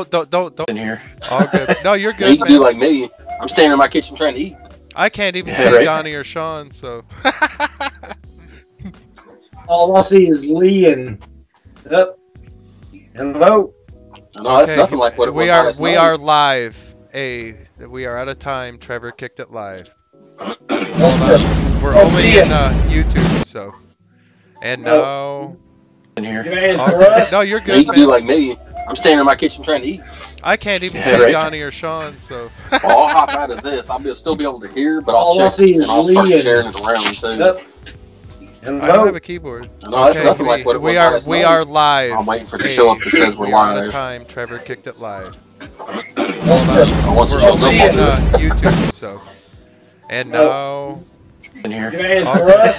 Don't in here. All good. No, you're good. You can do like me. I'm standing in my kitchen trying to eat. I can't even see Donnie or Sean, so. All I see is Lee and hello. No, that's nothing like what it was last night. We are live. We are out of time. Trevor kicked it live. We're only in YouTube, so. And now. In here. No, you're good. You can do like me. I'm standing in my kitchen trying to eat. I can't even see Donnie or Sean, so. Well, I'll hop out of this. I'll still be able to hear, but I'll check and I'll start sharing it around too. I don't have a keyboard. No, that's nothing like what it was last night. We are live. I'm waiting for it to show up that says we're live. Out of time. Trevor kicked it live. Once it shows up on YouTube, so. And now. In here.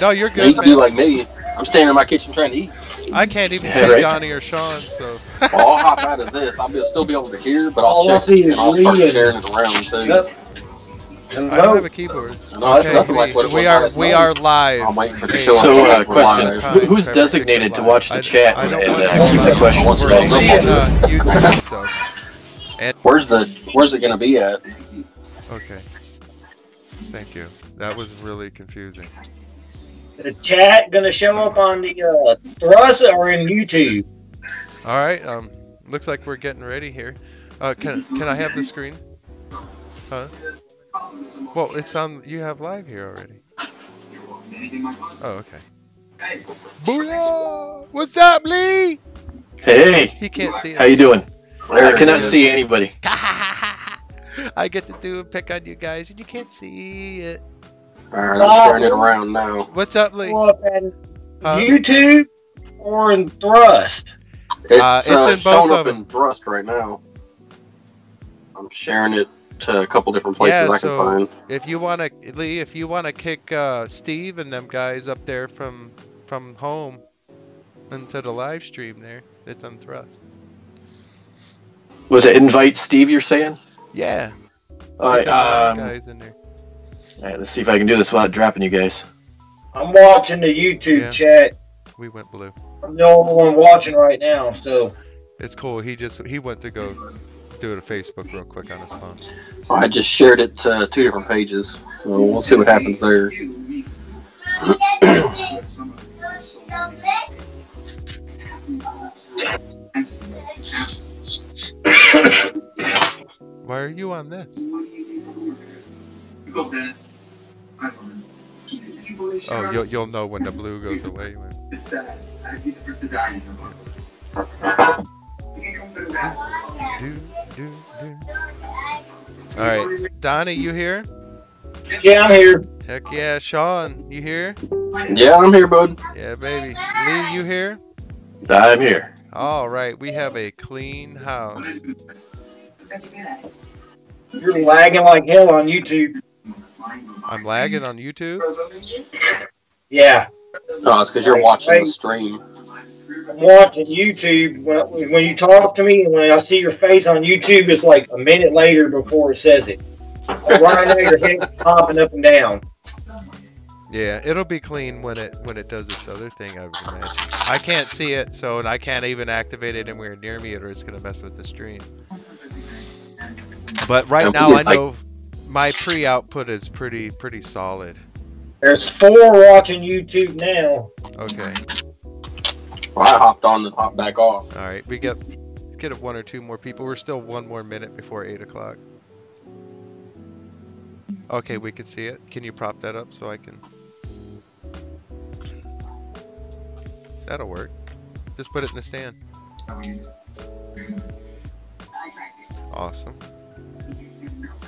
No, you're good. You can do like me. I'm standing in my kitchen trying to eat. I can't even see Donnie or Sean, so. Well, I'll hop out of this. I'll still be able to hear, but I'll check and I'll start sharing it around too. I don't have a keyboard. No, that's nothing like what it was last night. We are live. I'm waiting for it to show up. So, question: Who's designated to watch the chat and keep the questions rolling? YouTube, so. And Where's it gonna be at? Okay. Thank you. That was really confusing. The chat gonna show up on the Thrust or in YouTube? All right. Looks like we're getting ready here. Can I have the screen? Huh? Well, it's on. You have live here already. Oh, okay. Booyah! What's up, Lee? Hey. He can't see it. How you doing? I cannot see anybody. I get to pick on you guys, and you can't see it. Alright, I'm sharing it around now. What's up, Lee? YouTube or in Thrust? It's in both showing of up them. in Thrust right now. I'm sharing it to a couple different places I can find. If you wanna, Lee, if you wanna kick Steve and them guys up there from home into the live stream there, it's on Thrust. Was it invite Steve? You're saying? Yeah. All right. Guys in there. All right, let's see if I can do this without dropping you guys. I'm watching the YouTube chat. We went blue. I'm the only one watching right now, so. It's cool. He went to go do it on Facebook real quick on his phone. I just shared it to 2 different pages, so we'll see what happens there. Why are you on this? Oh, you'll know when the blue goes away. All right, Donnie, you here? Yeah, I'm here. Heck yeah, Sean, you here? Yeah, I'm here, bud. Yeah, baby. Lee, you here? I'm here. All right, we have a clean house. You're lagging like hell on YouTube. I'm lagging on YouTube? Yeah. No, it's because you're watching the stream. I'm watching YouTube. When you talk to me, and when I see your face on YouTube, it's like a minute later before it says it. Like right now, your head's popping up and down. Yeah, it'll be clean when it does its other thing, I would imagine. I can't see it, so I can't even activate it anywhere near me, or it's gonna mess with the stream. But right now, I know my pre-output is pretty solid. There's 4 watching YouTube now. Okay. Well, I hopped on and hopped back off. All right, let's get 1 or 2 more people. We're still 1 more minute before 8 o'clock. Okay, we can see it. Can you prop that up so I can? That'll work. Just put it in the stand. Awesome.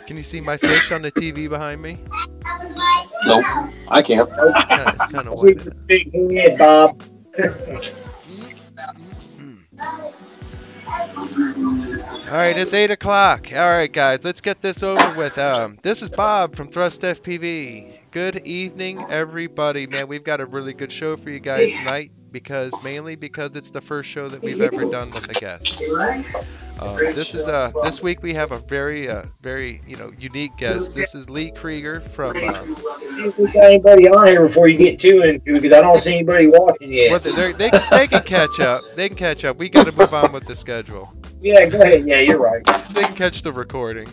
Can you see my fish on the TV behind me? Nope, I can't. Yeah, it's kind of wet. Big head, Bob. Alright, it's 8 o'clock. Alright, guys, let's get this over with. This is Bob from Thrust-FPV. Good evening, everybody. Man, we've got a really good show for you guys tonight, mainly because it's the first show that we've ever done with a guest. This week we have a very unique guest. This is Lee Krieger from. If we got anybody on here before you get too into, because I don't see anybody watching yet. Well, they can catch up. They can catch up. We got to move on with the schedule. Yeah, go ahead. Yeah, you're right. They can catch the recording.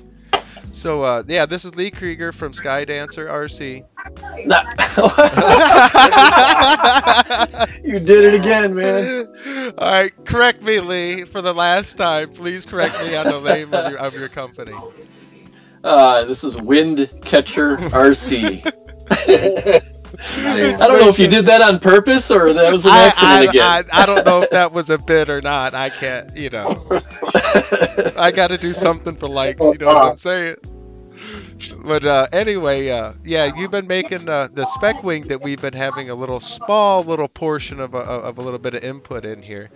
So, yeah, this is Lee Krieger from Skydancer RC. You did it again, man. All right, correct me, Lee, for the last time. Please correct me on the name of your company. This is Wind Catcher RC. I don't know if you did that on purpose or that was an accident again. I don't know if that was a bit or not. I can't, you know. I got to do something for likes, you know what I'm saying? But anyway, yeah, you've been making the spec wing that we've been having a small little portion of a little bit of input in here.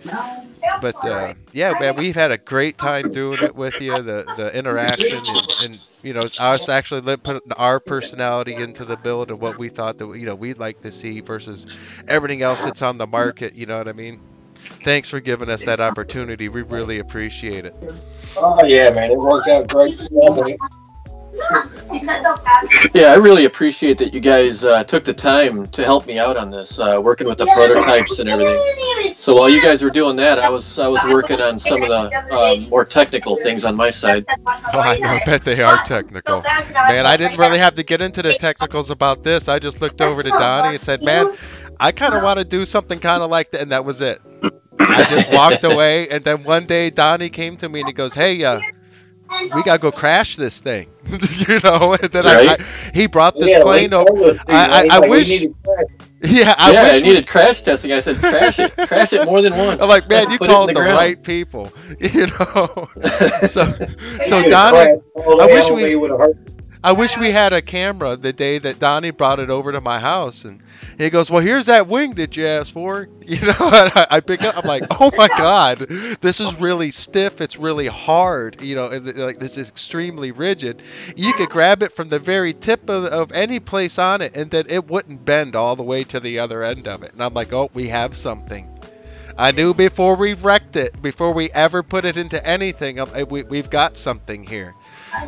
But yeah, man, we've had a great time doing it with you. The interaction and you know, us actually putting our personality into the build and what we thought that we'd like to see versus everything else that's on the market. You know what I mean? Thanks for giving us that opportunity. We really appreciate it. Oh yeah, man, it worked out great. Yeah, I really appreciate that you guys took the time to help me out on this, working with the prototypes and everything. So while you guys were doing that, I was working on some of the more technical things on my side. Oh, I bet they are technical. Man, I didn't really have to get into the technicals about this. I just looked over to Donnie and said, man, I kind of want to do something kind of like that, and that was it. I just walked away, and then one day Donnie came to me and he goes, hey, we gotta go crash this thing, you know. And then right? He brought this plane over. I wish. I needed crash testing. I said, crash it more than once. I'm like, man, you called the right people, you know. So Donnie, I wish we had a camera the day that Donnie brought it over to my house, and he goes, well, here's that wing that you asked for. You know, and I pick up, I'm like, oh my God, this is really stiff. It's really hard. You know, like this is extremely rigid. You could grab it from the very tip of any place on it, and then it wouldn't bend all the way to the other end of it. And I'm like, oh, we have something. I knew before we wrecked it, before we ever put it into anything, we've got something here.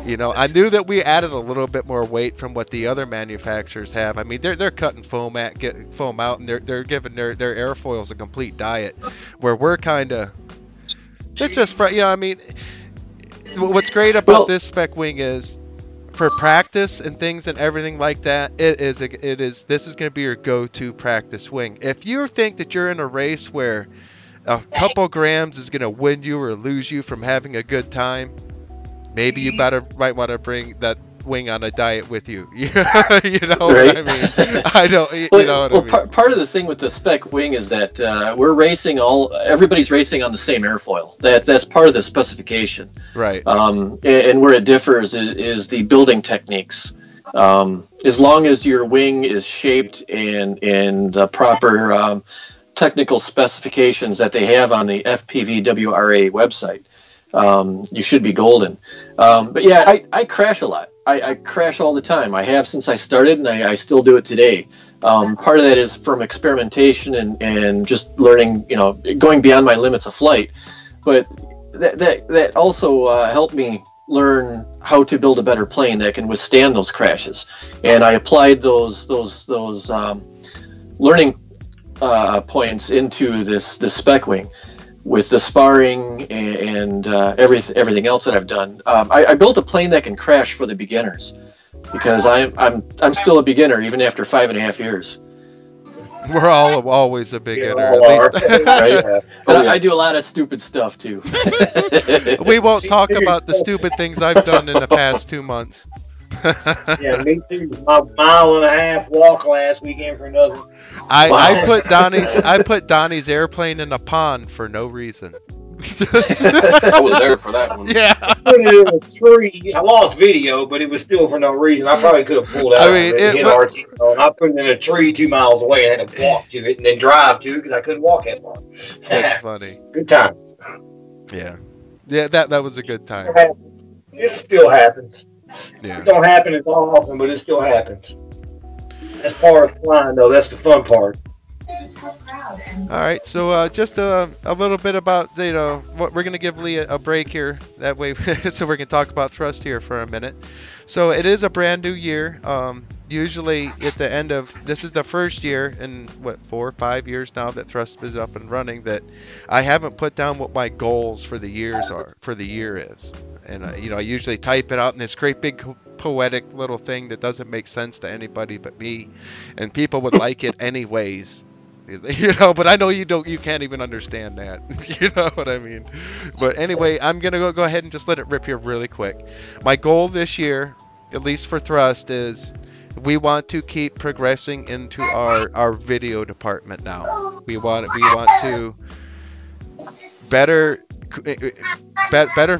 You know, I knew that we added a little bit more weight from what the other manufacturers have. I mean, they're cutting foam out, and they're giving their airfoils a complete diet, where we're kind of, it's just, you know, I mean, what's great about this spec wing is, for practice and things and everything like that, this is going to be your go-to practice wing. If you think that you're in a race where a couple grams is going to win you or lose you from having a good time, maybe you might want to bring that wing on a diet with you. You know right? What I mean? I don't. You know what I mean? Part of the thing with the spec wing is that everybody's racing on the same airfoil. That's part of the specification. Right. And where it differs is the building techniques. As long as your wing is shaped in the proper technical specifications that they have on the FPV WRA website, you should be golden. But yeah, I crash a lot. I crash all the time. I have since I started, and I still do it today. Part of that is from experimentation and just learning, you know, going beyond my limits of flight. But that also helped me learn how to build a better plane that can withstand those crashes. And I applied those learning points into this spec wing. With the sparring and everything else that I've done, I built a plane that can crash for the beginners, because I'm still a beginner even after 5.5 years. We're always a beginner, at least. Right? But I do a lot of stupid stuff too. We won't talk about the stupid things I've done in the past 2 months. Yeah, me too. My 1.5 mile walk last weekend for nothing. I put Donnie's airplane in a pond for no reason. I was there for that one. Yeah. I put it in a tree. I lost video, but it was still for no reason. I probably could have pulled out. I mean, and I put it in a tree 2 miles away and had to walk to it and then drive to it because I couldn't walk that far. That's funny. Good time. Yeah. Yeah, that was a good time. It still happens. Yeah. It don't happen as often, but it still happens. That's part of flying, though. That's the fun part. All right, so just a little bit about, you know, what we're going to give Lee a break here. That way, so we can talk about Thrust here for a minute. So it is a brand new year. usually at the end of, this is the first year in what, 4 or 5 years now that Thrust is up and running, that I haven't put down what my goals for the year is. And you know, I usually type it out in this great big poetic little thing that doesn't make sense to anybody but me, and people would like it anyways. You know, but I know you can't even understand that. You know what I mean? But anyway, I'm gonna go ahead and just let it rip here really quick. My goal this year, at least for Thrust, is we want to keep progressing into our video department now. We want to better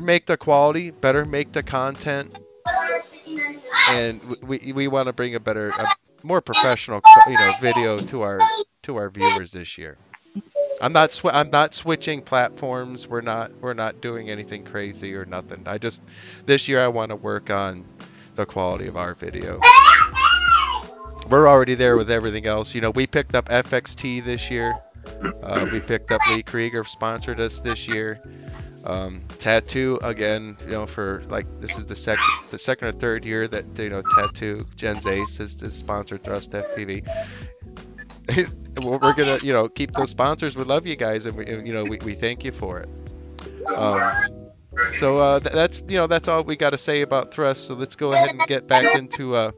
make the quality, better make the content, and we want to bring a more professional, you know, video to our viewers this year. I'm not switching platforms. We're not doing anything crazy or nothing. This year I want to work on the quality of our video. We're already there with everything else. You know, we picked up FXT this year. We picked up Lee Krieger, sponsored us this year. Tattoo again, you know, for like, this is the second or third year that, you know, Tattoo Jen's Ace has sponsored Thrust-FPV. We're gonna, you know, keep those sponsors. We love you guys, and we thank you for it. So that's all we got to say about Thrust. So let's go ahead and get back into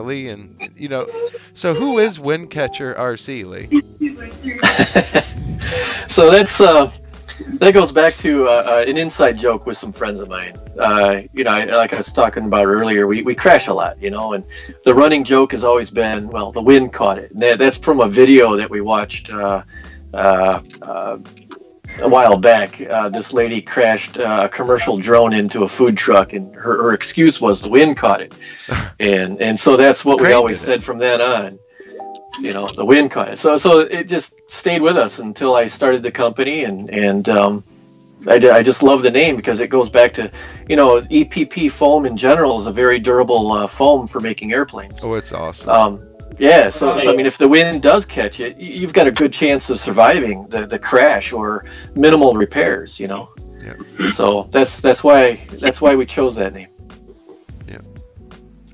Lee, and you know, so who is Windcatcher RC, Lee? So that goes back to an inside joke with some friends of mine. You know, like I was talking about earlier, we crash a lot, you know, and the running joke has always been, well, the wind caught it. And that's from a video that we watched a while back. This lady crashed a commercial drone into a food truck, and her excuse was the wind caught it. And so that's what we always said from then on. You know, the wind caught it. So it just stayed with us until I started the company, and I just love the name because it goes back to, you know, EPP foam in general is a very durable foam for making airplanes. Oh, it's awesome. Yeah, so I mean, if the wind does catch it, you've got a good chance of surviving the crash or minimal repairs, you know. Yeah. So that's why we chose that name.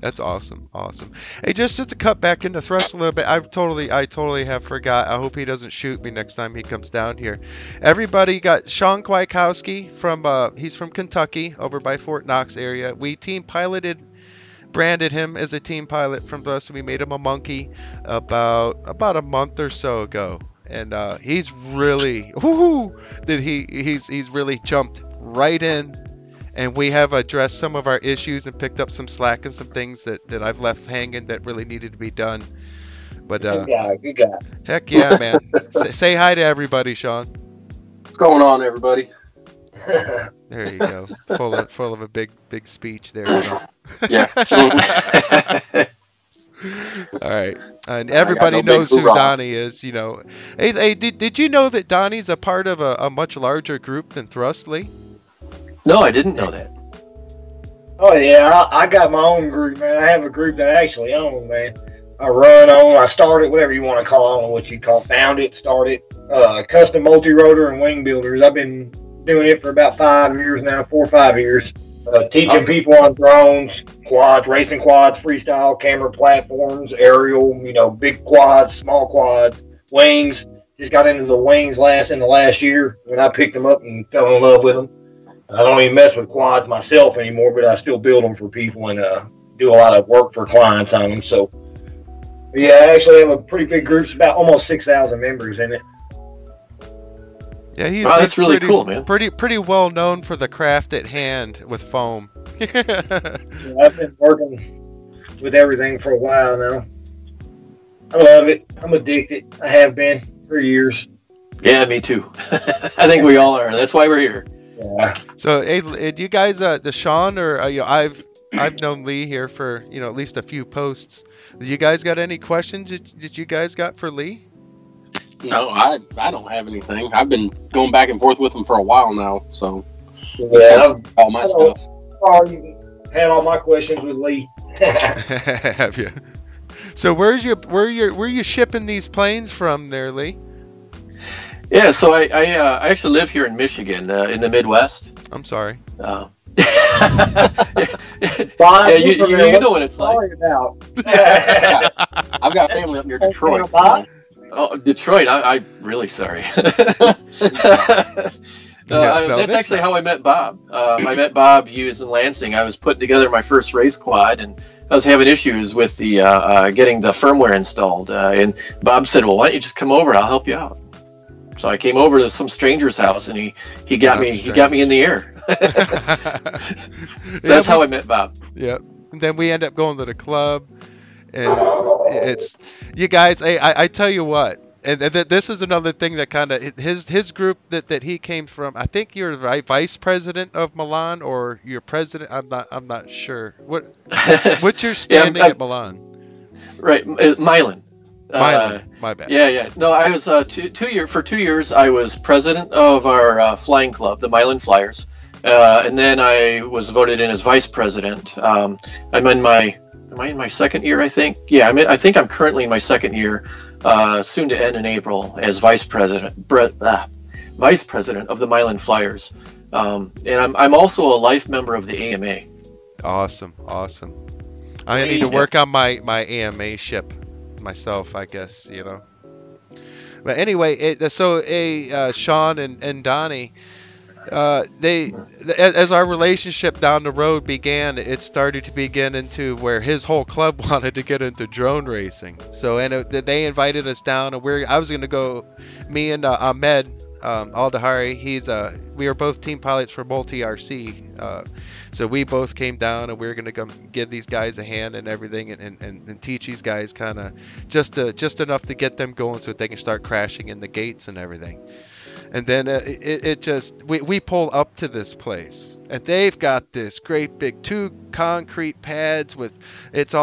That's awesome. Hey, just to cut back into Thrust a little bit, I totally have forgot. I hope he doesn't shoot me next time he comes down here. Everybody got Sean Kwiatkowski he's from Kentucky, over by Fort Knox area. We branded him as a team pilot from Thrust. We made him a monkey about a month or so ago, and he's really he's really jumped right in. And we have addressed some of our issues and picked up some slack and some things that I've left hanging that really needed to be done. But good guy. Heck yeah, man. Say hi to everybody, Sean. What's going on, everybody? There you go. Full of a big speech there. You know? Yeah. All right. And everybody knows who Donnie is, you know. Hey, did you know that Donnie's a part of a much larger group than Thrust, Lee? No, I didn't know that. Oh yeah, I got my own group, man. I have a group that I actually own, man. I started, whatever you want to call it, I don't know what you call it, found it, started, custom multi-rotor and wing builders. I've been doing it for about 5 years now, 4 or 5 years. Teaching people on drones, quads, racing quads, freestyle, camera platforms, aerial, you know, big quads, small quads, wings. Just got into the wings in the last year when I picked them up and fell in love with them. I don't even mess with quads myself anymore, but I still build them for people and do a lot of work for clients on them. So, yeah, I actually have a pretty big group. It's about almost 6,000 members in it. Yeah, that's really cool, man. Pretty well known for the craft at hand with foam. Yeah, I've been working with everything for a while now. I love it. I'm addicted. I have been for years. Yeah, me too. I think we all are. That's why we're here. Yeah. So, hey, do you guys, the Sean, or you know, I've known Lee here for, you know, at least a few posts. Do you guys got any questions that you guys got for Lee? No, I don't have anything. I've been going back and forth with him for a while now, so yeah, all my stuff. I had all my questions with Lee. Have you? So where you shipping these planes from there, Lee? Yeah, so I actually live here in Michigan, in the Midwest. I'm sorry. Yeah, you know what it's like. Yeah. I've got family up near Detroit. So. Oh, Detroit! I'm really sorry. That's actually how I met Bob. I met Bob. He was in Lansing. I was putting together my first race quad, and I was having issues with the getting the firmware installed. And Bob said, "Well, why don't you just come over? I'll help you out." So I came over to some stranger's house, and he got me in the air. That's how I met Bob. Yeah. And then we end up going to the club, and it's you guys. I tell you what. And this is another thing that kind of his group that he came from. I think you're the vice president of Milan, or you're president. I'm not sure. What's your standing at Milan? Right, Milan. My bad. Yeah. No, I was for 2 years. I was president of our flying club, the Milan Flyers, and then I was voted in as vice president. Am I in my second year? I think. Yeah, I think I'm currently in my second year. Soon to end in April as vice president of the Milan Flyers, and I'm also a life member of the AMA. Awesome. I need to work on my AMA ship myself, I guess, you know. But anyway, Sean and Donnie, as our relationship down the road began, it started to begin into where his whole club wanted to get into drone racing. So they invited us down, and I was going to go. Me and Ahmed Aldahari, we were both team pilots for Multi RC. So we both came down, and we were going to come give these guys a hand and everything, and teach these guys kind of just enough to get them going so that they can start crashing in the gates and everything. And then we pull up to this place, and they've got this great big 2 concrete pads with it's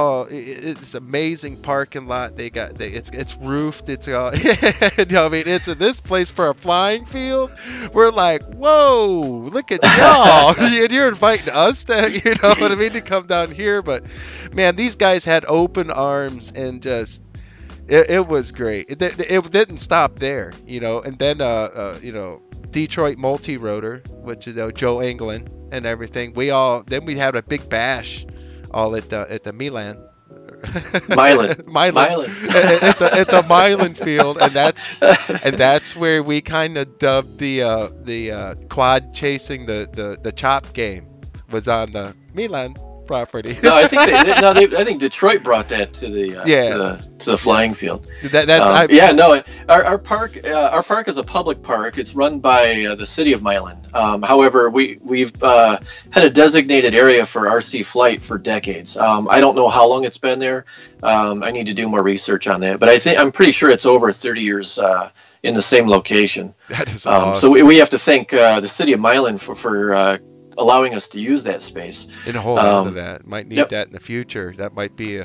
amazing parking lot. It's roofed. It's all it's in this place for a flying field. We're like, whoa, look at y'all. And you're inviting us to come down here. But man, these guys had open arms and just. It was great. It didn't stop there, and then Detroit Multi-Rotor, which is Joe England and everything. We had a big bash all at the Milan at the Milan field, and that's where we kind of dubbed the quad chasing the chop game was on the Milan property. No, I think think Detroit brought that to the flying field. Our park is a public park. It's run by the city of Milan. However, we've had a designated area for RC flight for decades. I don't know how long it's been there. I need to do more research on that, but I'm pretty sure it's over 30 years in the same location. That is awesome. So we have to thank the city of Milan for allowing us to use that space. And hold on to that. Might need that in the future. That might be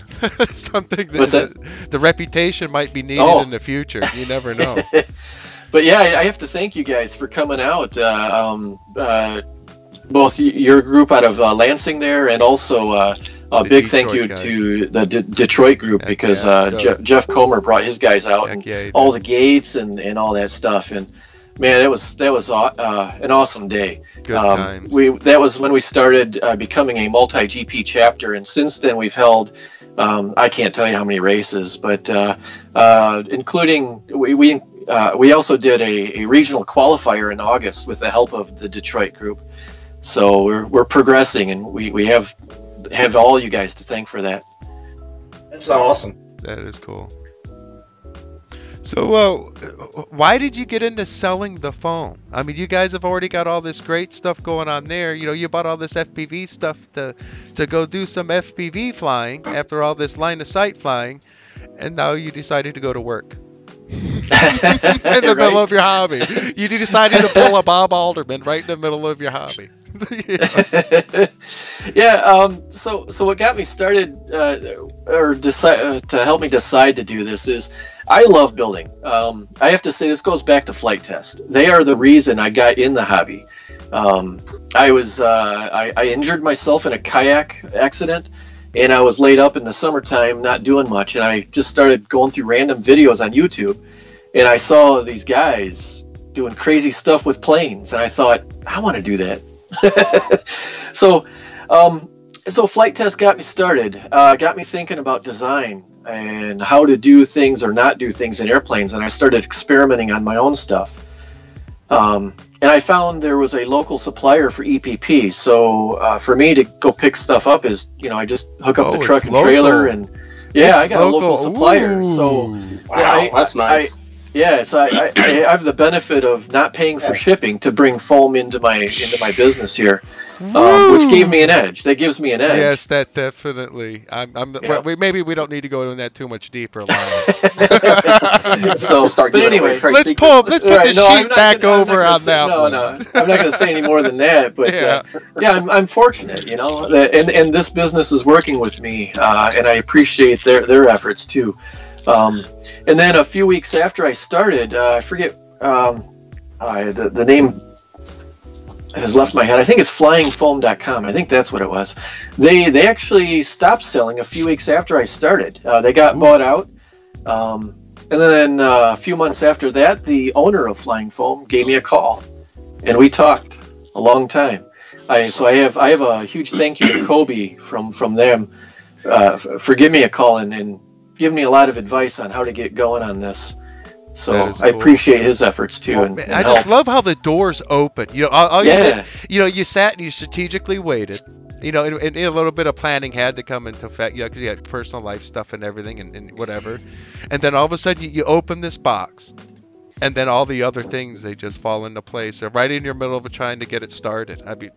something that the reputation might be needed in the future. You never know. But yeah, I have to thank you guys for coming out. Both your group out of Lansing there, and also a big thank you to the Detroit group, because Jeff Comer brought his guys out, and all the gates and all that stuff. And man, that was an awesome day. Good times. That was when we started becoming a multi-GP chapter, and since then we've held I can't tell you how many races, but including we also did a regional qualifier in August with the help of the Detroit group. So we're progressing, and we have all you guys to thank for that. That's awesome. That is cool. So, why did you get into selling the phone? I mean, you guys have already got all this great stuff going on there. You bought all this FPV stuff to go do some FPV flying after all this line of sight flying, and now you decided to go to work in the middle of your hobby. You decided to pull a Bob Alderman right in the middle of your hobby. So what got me started, or to help me decide to do this, is I love building. I have to say, this goes back to Flight Test. They are the reason I got in the hobby. I injured myself in a kayak accident, and I was laid up in the summertime not doing much, and I just started going through random videos on YouTube, and I saw these guys doing crazy stuff with planes, and I thought, I want to do that. So So flight test got me started. Got me thinking about design and how to do things or not do things in airplanes, and I started experimenting on my own stuff. And I found there was a local supplier for EPP. So for me to go pick stuff up is, I just hook up the truck and trailer, and I got a local supplier. Ooh. So Wow, that's nice. So I have the benefit of not paying for shipping to bring foam into my business here, which gave me an edge. That gives me an edge. Yes, that definitely. Maybe we don't need to go into that too much deeper. So, but anyway, let's put the sheet back over on that one. No, I'm not going to say any more than that. But I'm fortunate, and this business is working with me, and I appreciate their efforts too. And then a few weeks after I started, I forget the name has left my head. I think it's flyingfoam.com. I think that's what it was. They actually stopped selling a few weeks after I started. They got bought out. And then a few months after that, the owner of Flying Foam gave me a call, and we talked a long time. I have a huge thank you to Kobe from them for giving me a call and giving me a lot of advice on how to get going on this. So I appreciate his efforts too. And I just love how the doors open. You sat and you strategically waited. And a little bit of planning had to come into effect, because you had personal life stuff and everything and whatever. And then all of a sudden you open this box, and then all the other things, they just fall into place. They're right in your middle of trying to get it started. I mean,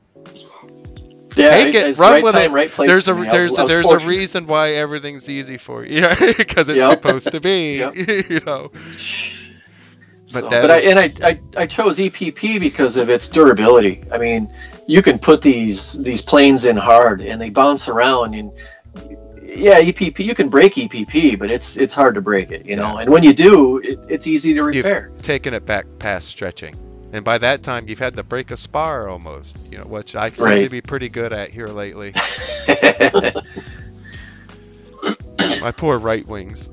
take it, run with it. Right place. There's a reason why everything's easy for you, because it's supposed to be, But I chose EPP because of its durability. I mean, you can put these planes in hard and they bounce around, and EPP, you can break EPP, but it's hard to break it, And when you do, it's easy to repair. You've taken it back past stretching, and by that time you've had to break a spar almost, which I seem to be pretty good at here lately. My poor right wings.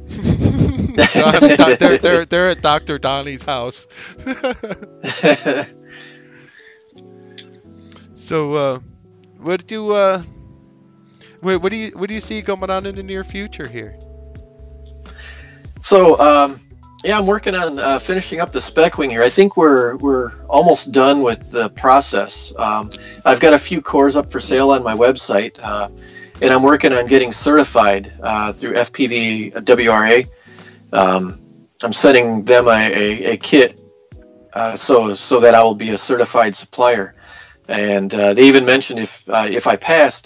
they're at Dr. Donnie's house. So, what do you see going on in the near future here? So, I'm working on finishing up the spec wing here. I think we're almost done with the process. I've got a few cores up for sale on my website. And I'm working on getting certified through FPV WRA. I'm sending them a kit so that I will be a certified supplier. And they even mentioned if I pass,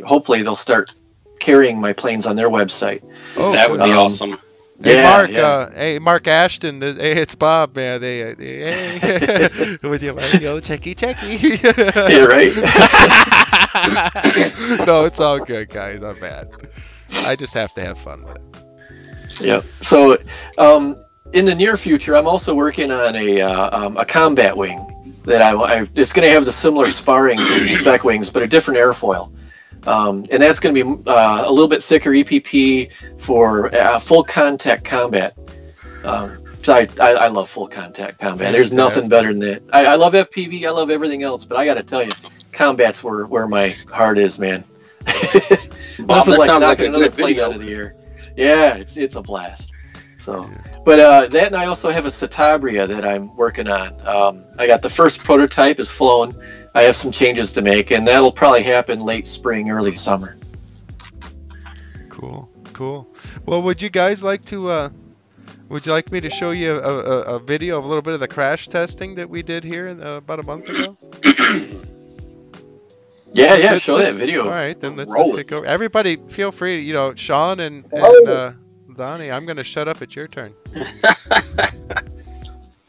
hopefully they'll start carrying my planes on their website. Oh, that would be awesome. Hey, Mark. Hey, Mark Ashton. Hey, it's Bob, man. Hey, with you, checky. Yeah, right. No, it's all good, guys. I'm bad. I just have to have fun with it. Yeah. So, in the near future, I'm also working on a combat wing that it's going to have the similar sparring to the spec wings, but a different airfoil. And that's going to be a little bit thicker EPP for full contact combat. I love full contact combat. There's nothing better than that. I love FPV. I love everything else, but I got to tell you, combat's where my heart is, man. Bob, that sounds like a good video. Out of the air. Yeah, it's a blast. So, but that, and I also have a Citabria that I'm working on. I got the first prototype is flown. I have some changes to make, and that'll probably happen late spring, early summer. Cool. Well, would you guys like to? Would you like me to show you a video of a little bit of the crash testing that we did here about a month ago? Yeah, show that video. All right, then let's kick over. Everybody, feel free. Sean and Donnie, I'm going to shut up. It's your turn.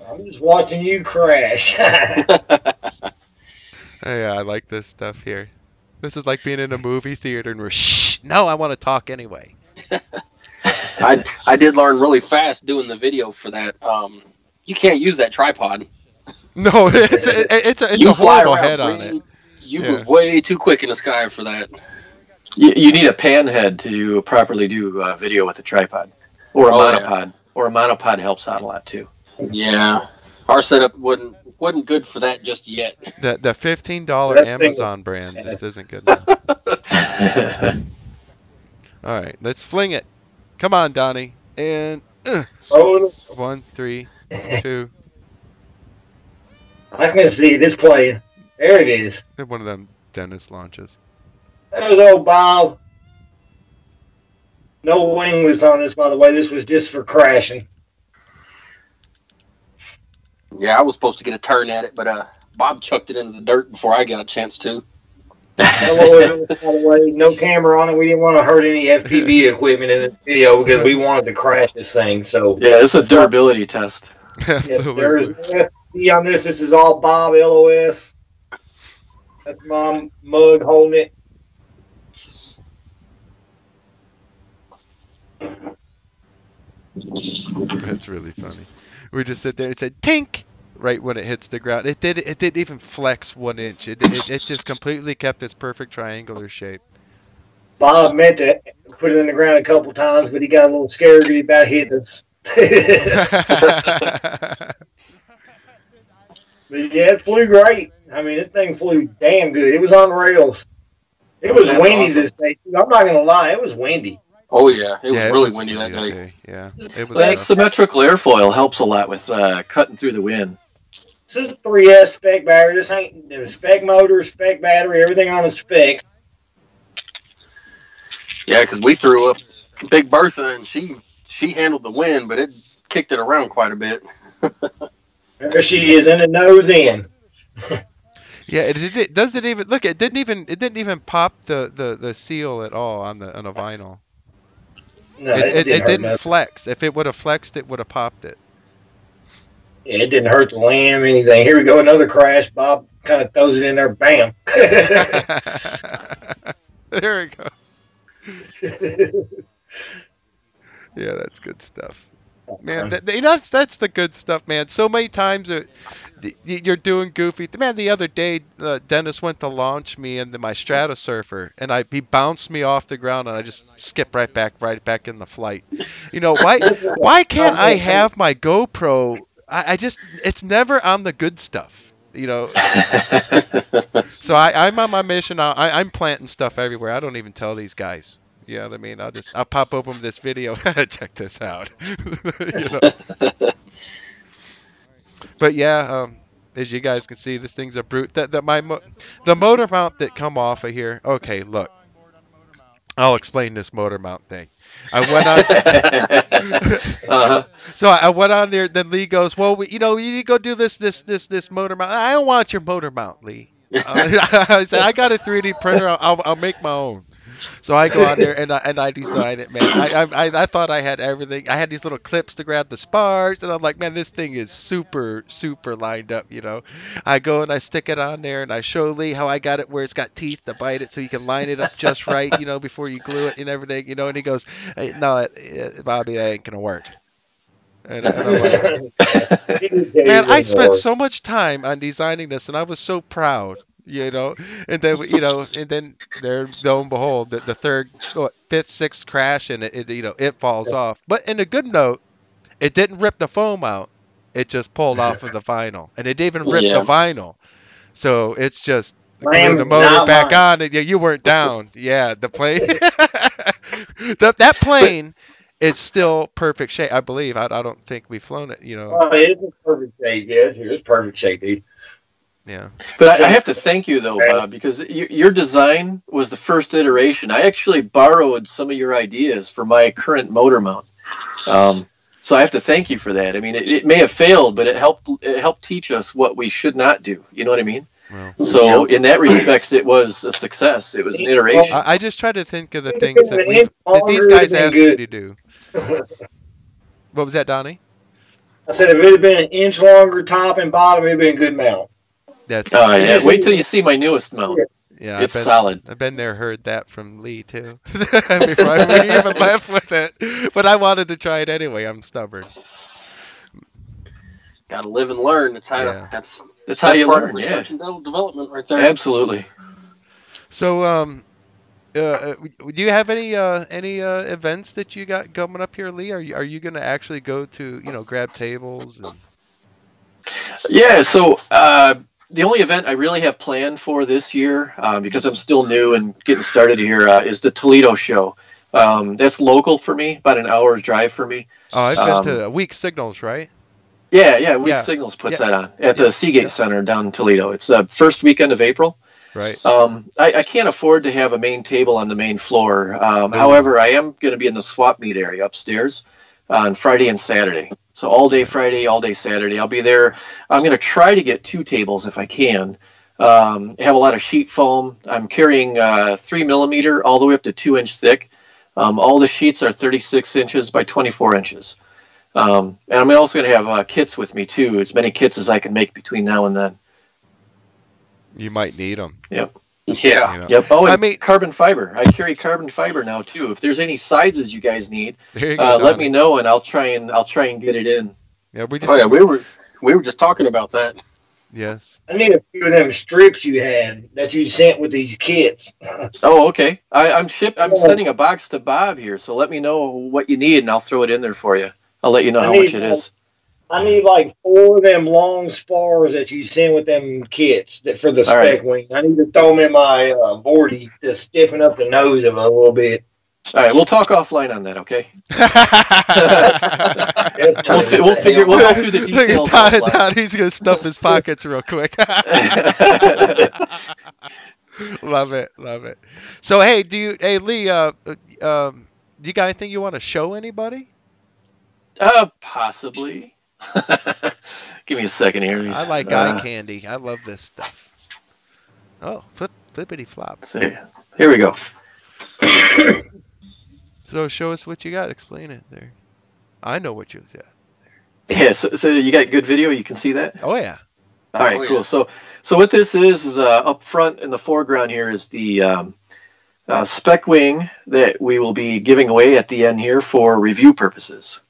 I'm just watching you crash. Yeah, I like this stuff here. This is like being in a movie theater and no, I want to talk anyway. I did learn really fast doing the video for that. You can't use that tripod. No, it's a horrible head on it. You move way too quick in the sky for that. You need a pan head to properly do video with a tripod, or a monopod. Yeah. Or a monopod helps out a lot too. Yeah, our setup wasn't good for that just yet. The $15 Amazon brand just isn't good enough. All right, let's fling it. Come on, Donnie. And Oh, 1, 3, 2. I can see this playing. There it is. One of them Dennis launches. There's old Bob. No wing was on this, by the way. This was just for crashing. Yeah, I was supposed to get a turn at it, but Bob chucked it into the dirt before I got a chance to. By the way, no camera on it. We didn't want to hurt any FPV equipment in the video because we wanted to crash this thing. So Yeah, it's a durability test. Absolutely. there is no FPV on this. This is all Bob LOS. That's my mug holding it. That's really funny. We just sit there and said "tink" right when it hits the ground. It didn't even flex 1 inch. It just completely kept its perfect triangular shape. Bob meant to put it in the ground a couple times, but he got a little scared because he about hit us. But yeah, it flew great. I mean, this thing flew damn good. It was on rails. It was That's windy awesome. this day. I'm not gonna lie, it was windy. Oh yeah, it was Yeah, really windy that day. Yeah, it was. That rough. symmetrical airfoil helps a lot with cutting through the wind. This is a 3S spec battery. This ain't a spec motor, spec battery, everything on the spec. Yeah, because we threw up Big Bertha, and she handled the wind, but it kicked it around quite a bit. There she is in the nose end. Yeah, it doesn't even look. It didn't even pop the seal at all on a vinyl. No, It didn't hurt didn't nothing. flex. If it would have flexed, it would have popped it. Yeah, it didn't hurt the lamb, anything. Here we go, another crash. Bob kind of throws it in there, bam. There we go. Yeah, that's good stuff. Man, that's the good stuff, man. So many times you're doing goofy. Man, the other day, Dennis went to launch me into my Stratosurfer, and he bounced me off the ground, and I just skipped right back in the flight. You know, why can't I have my GoPro? It's never on the good stuff. You know. So I'm on my mission. I'm planting stuff everywhere. I don't even tell these guys. You know what I mean? I'll pop open this video. Check this out. You know? But yeah, as you guys can see, this thing's a brute. The motor mount that come off of here. Okay, look. I'll explain this motor mount thing. I went on. So I went on there. Then Lee goes, "Well, you need to go do this motor mount." I don't want your motor mount, Lee. I said, "I got a 3D printer. I'll make my own." So I go out there and I design it, man. I thought I had everything. I had these little clips to grab the spars, and I'm like, man, this thing is super lined up, you know. I go and I stick it on there, and I show Lee how I got it where it's got teeth to bite it, so you can line it up just right, you know, before you glue it and everything, you know. And he goes, hey, "No, Bobby, that ain't gonna work." And I'm like, man, I spent so much time on designing this, and I was so proud. You know, and then there, lo and behold, the third, fifth, sixth crash, and it falls off. But in a good note, it didn't rip the foam out; it just pulled off of the vinyl, and it didn't even rip the vinyl. So it's just glue the motor back on. And you weren't down. Yeah, the plane, that plane is still perfect shape. I believe. I don't think we've flown it. You know. Oh, it's in perfect shape. Yeah, it's perfect shape, dude. Yeah. But I have to thank you, though, Bob, because your design was the first iteration. I actually borrowed some of your ideas for my current motor mount. So I have to thank you for that. I mean, it may have failed, but it helped teach us what we should not do. You know what I mean? Well, so in that respect, it was a success. It was an iteration. I just try to think of the things that these guys asked me to do. What was that, Donnie? I said if it had been an inch longer top and bottom, it'd been a good mount. That's yeah. Wait till you see my newest mount. Yeah, it's solid. I've been there, heard that from Lee too. Before I even left with it, but I wanted to try it anyway. I'm stubborn. Got to live and learn. That's how. Yeah. That's how you learn. Research and development, right there. Absolutely. So, do you have any events that you got coming up here, Lee? Are you going to actually go to grab tables? And... Yeah. So the only event I really have planned for this year, because I'm still new and getting started here, is the Toledo show. That's local for me, about an hour's drive for me. Oh, I've been to Weak Signals, right? Yeah, Weak Yeah. Signals puts Yeah. that on at the Seagate Center down in Toledo. It's the first weekend of April. Right. I can't afford to have a main table on the main floor. However, I am going to be in the swap meet area upstairs on Friday and Saturday. So all day Friday, all day Saturday. I'll be there. I'm going to try to get 2 tables if I can. I have a lot of sheet foam. I'm carrying 3mm all the way up to 2-inch thick. All the sheets are 36 inches by 24 inches. And I'm also going to have kits with me too, as many kits as I can make between now and then. You might need them. Yep. Yeah. You know. Yep. Oh, and I mean, carbon fiber. I carry carbon fiber now too. If there's any sizes you guys need, there you go, let me know, and I'll try and get it in. Yeah, we just. Oh yeah, we were just talking about that. Yes. I need a few of them strips you had that you sent with these kits. Oh, okay. I'm sending a box to Bob here, so let me know what you need, and I'll throw it in there for you. I'll let you know how much it is. I need like 4 of them long spars that you send with them kits for the spec wing. I need to throw them in my boardy to stiffen up the nose of it a little bit. All right, we'll talk offline on that, okay? We'll go through the details. He's gonna stuff his pockets real quick. Love it. So hey, Lee, you got anything you want to show anybody? Possibly. Give me a second here. I like eye candy. I love this stuff. Oh, flippity flop. See, here we go. So show us what you got. Explain it there. I know what you got. Yeah, so you got good video? You can see that? Oh, yeah. All right, cool. So what this is up front in the foreground here is the spec wing that we will be giving away at the end here for review purposes.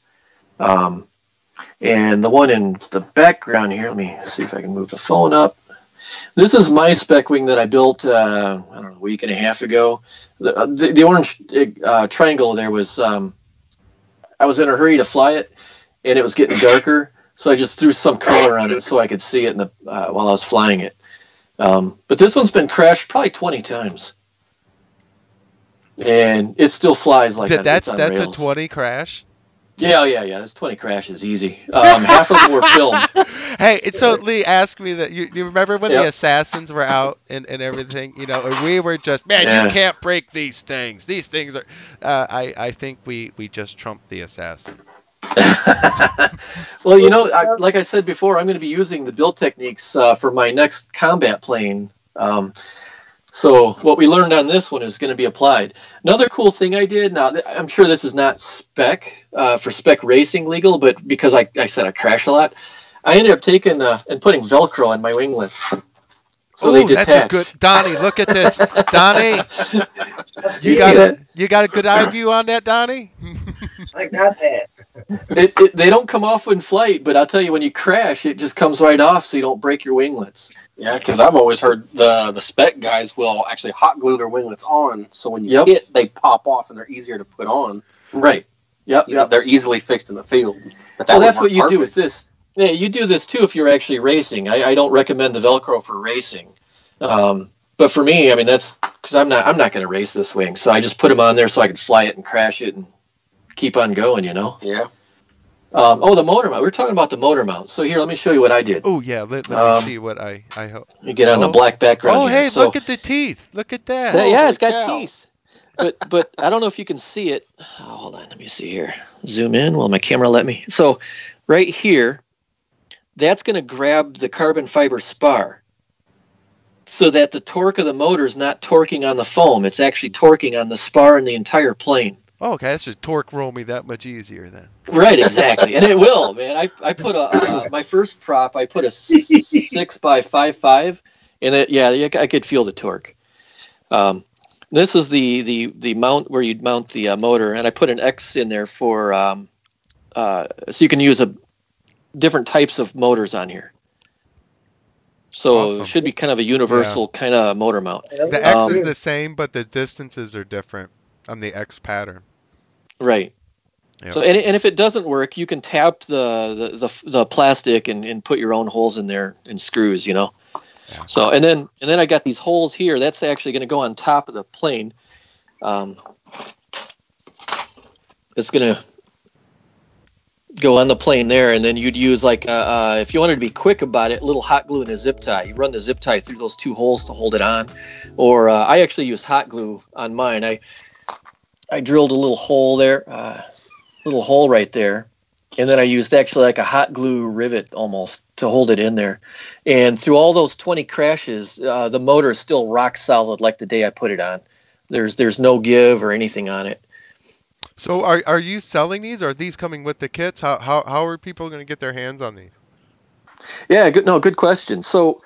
And the one in the background here, let me see if I can move the phone up. This is my spec wing that I built, I don't know, a week and a half ago. The orange triangle there was, I was in a hurry to fly it, and it was getting darker, so I just threw some color on it so I could see it while I was flying it. But this one's been crashed probably 20 times. And it still flies like that's on a rails. 20 crash? Yeah. It's 20 crashes, easy. Half of them were filmed. Hey, so Lee asked me that you remember when the assassins were out and everything, and we were just, you can't break these things. These things are. I think we just trumped the assassin. Well, like I said before, I'm going to be using the build techniques for my next combat plane. So what we learned on this one is going to be applied. Another cool thing I did, now I'm sure this is not spec for spec racing legal, but because I said I crash a lot, I ended up taking and putting Velcro on my winglets. So they detach. That's a good, Donnie, look at this. Donnie, you got a good eye view on that, Donnie? I got that. They don't come off in flight, but I'll tell you, when you crash, it just comes right off so you don't break your winglets. Yeah, because I've always heard the spec guys will actually hot glue their winglets on, so when you hit, they pop off and they're easier to put on. Right. Yep. They're easily fixed in the field. But that's what you do with this. Yeah, you do this too if you're actually racing. I don't recommend the Velcro for racing. But for me, I mean, that's because I'm not going to race this wing, so I just put them on there so I can fly it and crash it and keep on going. Yeah. The motor mount. We were talking about the motor mount. So here, let me show you what I did. Oh yeah, let me see what I hope. You get on the black background. Oh here. Hey, look at the teeth. Look at that. So, yeah, it's got teeth. But I don't know if you can see it. Oh, hold on, let me see here. Zoom in. Will my camera let me? So right here, that's going to grab the carbon fiber spar, so that the torque of the motor is not torquing on the foam. It's actually torquing on the spar and the entire plane. Oh, okay, that should torque roll me that much easier then. Right, exactly, and it will, man. I put my first prop. I put a 6x55, and I could feel the torque. This is the mount where you'd mount the motor, and I put an X in there for so you can use different types of motors on here. So awesome. It should be kind of a universal kind of motor mount. The X is the same, but the distances are different on the X pattern. Right. Yep. So and if it doesn't work, you can tap the plastic and put your own holes in there and screws. So and then I got these holes here. That's actually going to go on top of the plane. It's going to go on the plane there, and then you'd use like if you wanted to be quick about it, a little hot glue and a zip tie. You run the zip tie through those 2 holes to hold it on, or I actually used hot glue on mine. I drilled a little hole there, little hole right there, and then I used actually like a hot glue rivet almost to hold it in there. And through all those 20 crashes, the motor is still rock solid like the day I put it on. There's no give or anything on it. So are you selling these, or are these coming with the kits? How are people going to get their hands on these? Yeah, good question. So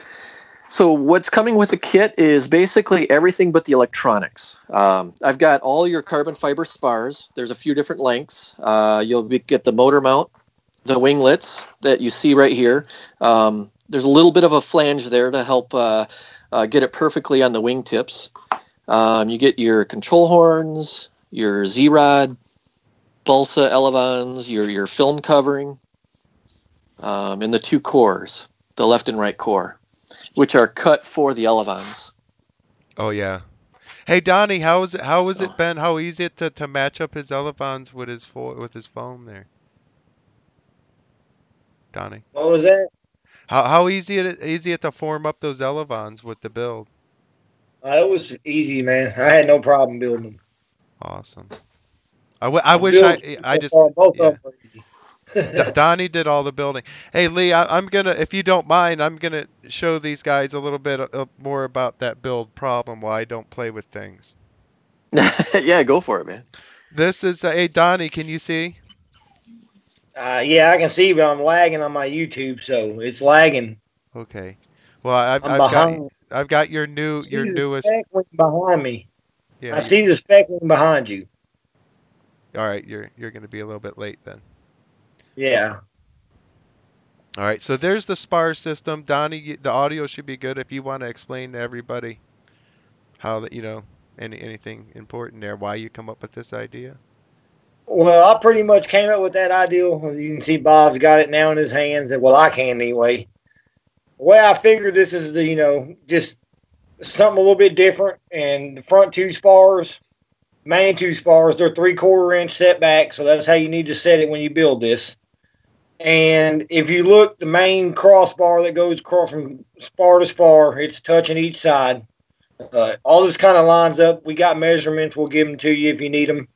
what's coming with the kit is basically everything but the electronics. I've got all your carbon fiber spars. There's a few different lengths. You'll get the motor mount, the winglets that you see right here. There's a little bit of a flange there to help get it perfectly on the wingtips. You get your control horns, your Z-rod, balsa elevons, your film covering, and the 2 cores, the left and right core, which are cut for the elevons. Oh yeah. Hey Donnie, how has it been? How easy it to match up his elevons with his foam there? Donnie. What was that? How easy it to form up those elevons with the build? It was easy, man. I had no problem building them. Awesome. I wish I just both yeah. of them were easy. Donnie did all the building. Hey Lee, I'm gonna, if you don't mind, I'm gonna show these guys a little bit more about that build problem. Why I don't play with things. Yeah, go for it, man. This is hey Donnie, can you see? Yeah, I can see, but I'm lagging on my YouTube, so it's lagging. Okay. Well, I've got your newest. Spec wing behind me. Yeah. I see the spec wing behind you. All right, you're going to be a little bit late then. Yeah. All right, so there's the spar system. Donnie, the audio should be good if you want to explain to everybody how that, anything important there, why you come up with this idea. Well, I pretty much came up with that idea. You can see Bob's got it now in his hands. Well, I can anyway. The way I figured this is just something a little bit different. And the front 2 spars, main 2 spars, they're 3/4 inch setback. So that's how you need to set it when you build this. And if you look, the main crossbar that goes across from spar to spar, it's touching each side. All this kind of lines up. We got measurements. We'll give them to you if you need them.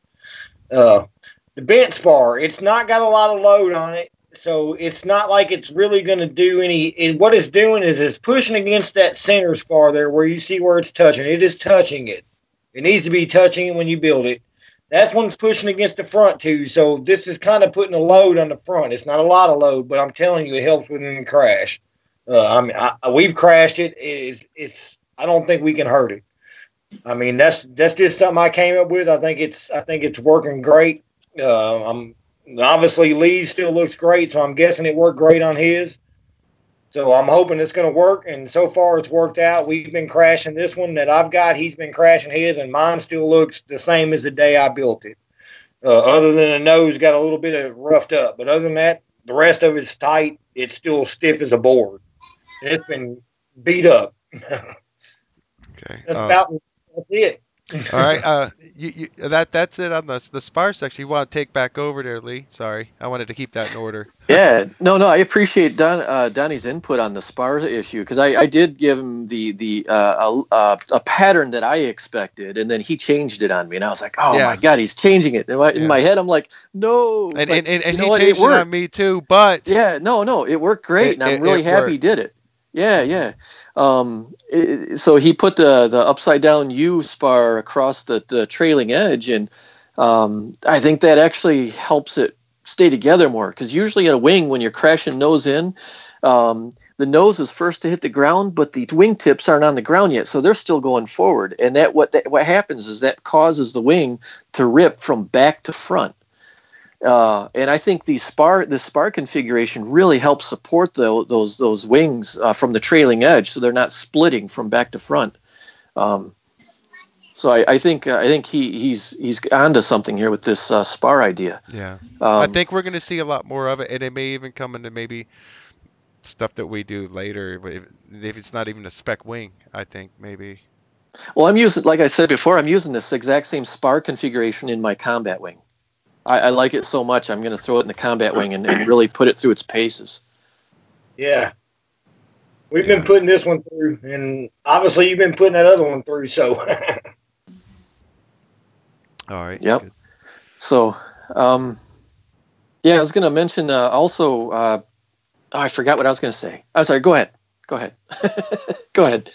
The bent spar, it's not got a lot of load on it, so it's not like it's really going to do any. What it's doing is it's pushing against that center spar there where you see where it's touching. It is touching it. It needs to be touching it when you build it. That's when it's pushing against the front 2, so this is kind of putting a load on the front. It's not a lot of load, but I'm telling you, it helps with any crash. We've crashed it. It's. I don't think we can hurt it. I mean, that's just something I came up with. I think it's working great. Obviously Lee still looks great, so I'm guessing it worked great on his. So I'm hoping it's going to work, and so far it's worked out. We've been crashing this one that I've got. He's been crashing his, and mine still looks the same as the day I built it. Other than the nose got a little bit of roughed up, but other than that, the rest of it's tight. It's still stiff as a board. And it's been beat up. Okay. That's it. All right. That's it on the spar section. You want to take back over there, Lee? Sorry, I wanted to keep that in order. Yeah. No. I appreciate Donnie's input on the spar issue, because I did give him a pattern that I expected, and then he changed it on me, and I was like, oh my God, he's changing it. In my head, I'm like, no. And he changed it on me too, but yeah, no, it worked great, and I'm really happy he did it. Yeah. So he put the upside down U spar across the trailing edge, and I think that actually helps it stay together more, because usually in a wing, when you're crashing nose in, the nose is first to hit the ground, but the wingtips aren't on the ground yet, so they're still going forward, and what happens is that causes the wing to rip from back to front. And I think the spar configuration really helps support those wings from the trailing edge, so they're not splitting from back to front. So I think he's onto something here with this spar idea. Yeah, I think we're going to see a lot more of it, and it may even come into maybe stuff that we do later. If it's not even a spec wing, I think maybe. Well, I'm using, like I said before, I'm using this exact same spar configuration in my combat wing. I like it so much, I'm going to throw it in the combat wing and really put it through its paces. Yeah. We've been putting this one through, and obviously you've been putting that other one through, so. All right. Yep. Good. So, yeah, I was going to mention also, I forgot what I was going to say. I'm sorry, go ahead. Go ahead. Go ahead.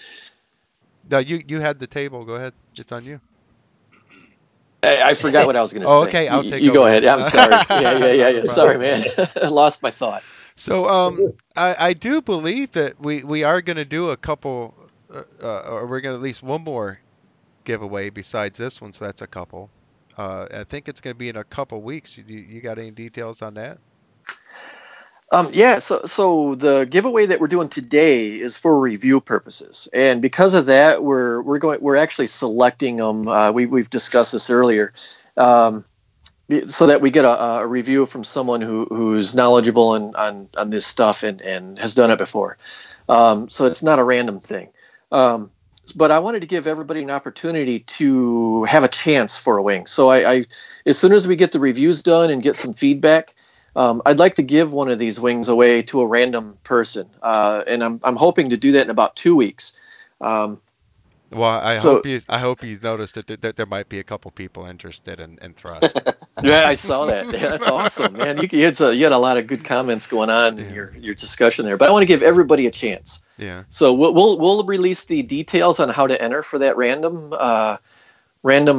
No, you had the table. Go ahead. It's on you. I forgot what I was going to say. Oh, okay. I'll take you over. go ahead. I'm sorry. Yeah. Sorry, man. I lost my thought. So I do believe that we are going to do a couple, or we're going to at least one more giveaway besides this one. So that's a couple. I think it's going to be in a couple weeks. You got any details on that? Yeah, so the giveaway that we're doing today is for review purposes, and because of that, we're actually selecting them. We've discussed this earlier, so that we get a review from someone who's knowledgeable on this stuff and has done it before. So it's not a random thing. But I wanted to give everybody an opportunity to have a chance for a wing. So I as soon as we get the reviews done and get some feedback, I'd like to give one of these wings away to a random person, and I'm hoping to do that in about 2 weeks. Well, I hope you noticed that there might be a couple people interested in Thrust. Yeah, I saw that. Yeah, that's awesome, man. You had a lot of good comments going on in your discussion there, but I want to give everybody a chance. Yeah. So we'll release the details on how to enter for that random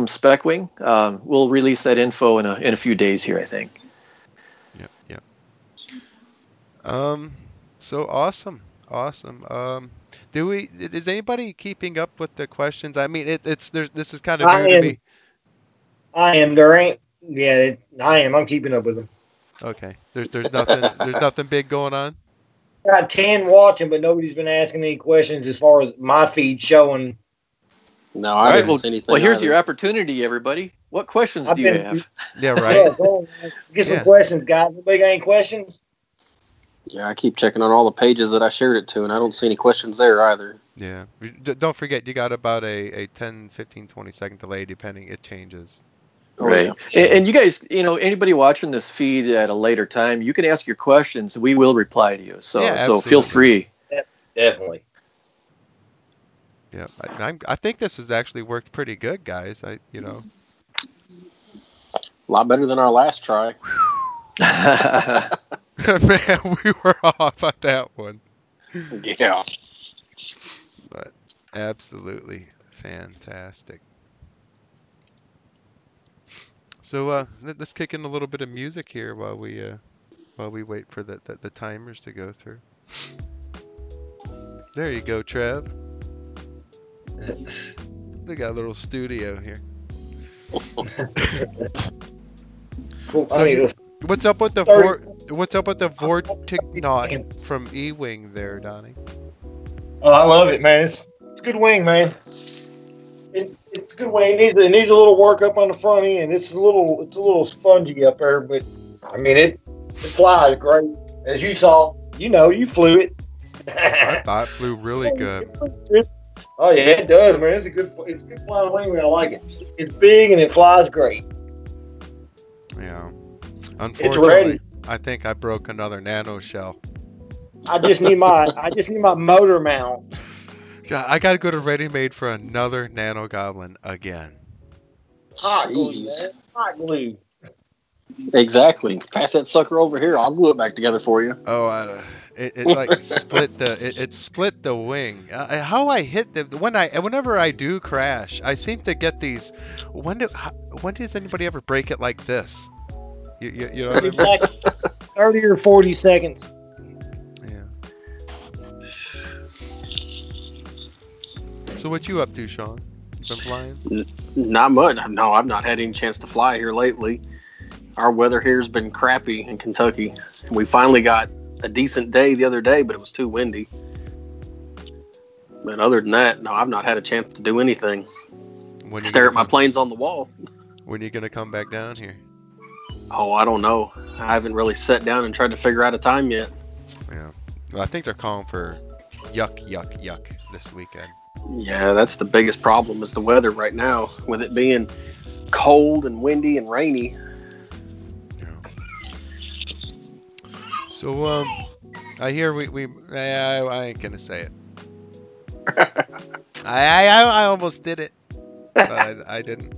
spec wing. We'll release that info in a few days here, I think. Yep. So awesome. Is anybody keeping up with the questions? I mean, this is kind of new to me. I am. I am. I'm keeping up with them. Okay. There's nothing big going on. Got 10 watching, but nobody's been asking any questions as far as my feed showing. No, I didn't see anything. Well, here's your opportunity, everybody. What questions do you have? Yeah, right. Get some questions, guys. Anybody got any questions? Yeah, I keep checking on all the pages that I shared it to, and I don't see any questions there either. Yeah. Don't forget, you got about a 10, 15, 20-second delay, depending. It changes. Right. Oh, yeah. And you guys, anybody watching this feed at a later time, you can ask your questions. We will reply to you. So feel free. Definitely. Yeah, I think this has actually worked pretty good, guys. A lot better than our last try. Man, we were off on that one. Yeah. But absolutely fantastic. So let's kick in a little bit of music here while we wait for the timers to go through. There you go, Trev. We got a little studio here. Cool. So what's up with the Vortignaut from E-Wing there, Donnie? Oh, I love it, man. It's a good wing, man. It's a good wing. It needs a little work up on the front end. It's a little spongy up there, but I mean it flies great. As you saw, you flew it. I thought it flew really good. Oh yeah, it does, man. It's a good flying wing. I like it. It's big and it flies great. Yeah. It's Unfortunately, ready. I think I broke another nano shell. I just need my motor mount. God, I gotta go to Ready Made for another nano goblin again. Hot glue, man. Hot glue. Exactly. Pass that sucker over here. I'll glue it back together for you. Oh, it like split the wing. How I hit whenever I do crash, I seem to get these. When does anybody ever break it like this? You know what I mean? Like 30 or 40 seconds. Yeah. So what you up to, Sean? You been flying? Not much. No, I've not had any chance to fly here lately. Our weather here's been crappy in Kentucky. We finally got a decent day the other day, but it was too windy. But other than that, no, I've not had a chance to do anything. Stare at my planes on the wall. When are you going to come back down here? Oh, I don't know. I haven't really sat down and tried to figure out a time yet. Yeah. Well, I think they're calling for yuck this weekend. Yeah, that's the biggest problem is the weather right now, with it being cold and windy and rainy. So I hear I ain't gonna say it. I almost did it, but I didn't.